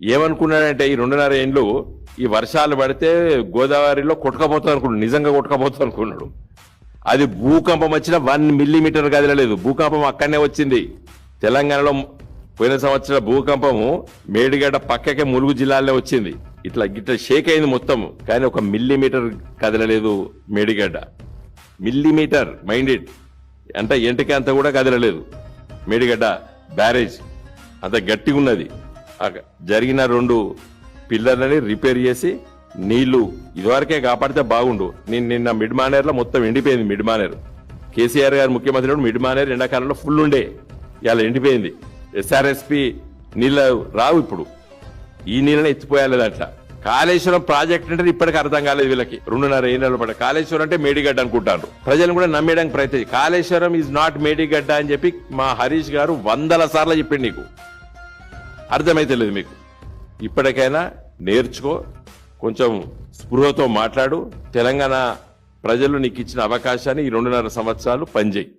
ఏమనుకున్నాడంటే ఈ 2.5 ఏళ్ళు ఈ వర్షాలు పడితే గోదావరిలో కొట్టుకపోతాం అనుకున్నాడు, నిజంగా కొట్టుకపోతాం అనుకున్నాడు. అది భూకంపం వచ్చిన 1 మిల్లీమీటర్ కదలలేదు. భూకంపం అక్కడనే వచ్చింది. తెలంగాణలో పోయిన సంవత్సరం భూకంపము మేడిగడ్డ పక్కకే ములుగు జిల్లాలో వచ్చింది. ఇట్లా షేక్ అయింది మొత్తం, కానీ 1 మిల్లీమీటర్ కదలలేదు మేడిగడ్డ. మిల్లీమీటర్ మైండ్ ఇట్, అంటే ఎంటికి అంత కూడా కదలలేదు. మేడిగడ్డ బ్యారేజ్ అంత గట్టిగా ఉన్నది. జరిగిన 2 పిల్లర్లని రిపేర్ చేసి నీళ్లు ఇదివరకే కాపాడితే బాగుండు. నిన్న మిడ్ మానేర్లో మొత్తం ఎండిపోయింది. మిడ్ మానేర్ కేసీఆర్ గారు ముఖ్యమంత్రి మిడ్ మానేర్ ఎండాకాలంలో ఫుల్ ఉండే, ఇవాళ ఎండిపోయింది. ఎస్ఆర్ఎస్పి నీళ్ళు రావు ఇప్పుడు, ఈ నీళ్ళని ఎత్తిపోయాలి. అట్లా కాళేశ్వరం ప్రాజెక్ట్ అంటే ఇప్పటికీ అర్థం కాలేదు వీళ్ళకి. 2.5 ఏళ్ళ పడ్డ కాళేశ్వరం అంటే మేడిగడ్డ అనుకుంటారు. ప్రజలను కూడా నమ్మేయడానికి ప్రయత్నం. కాళేశ్వరం ఈజ్ నాట్ మేడిగడ్డ అని చెప్పి మా హరీష్ గారు 100 సార్లు చెప్పింది. నీకు అర్థమైతే లేదు మీకు. ఇప్పటికైనా నేర్చుకో, కొంచెం స్పృహతో మాట్లాడు. తెలంగాణ ప్రజలు నీకు ఇచ్చిన అవకాశాన్ని ఈ 2.5 సంవత్సరాలు పనిచేయి.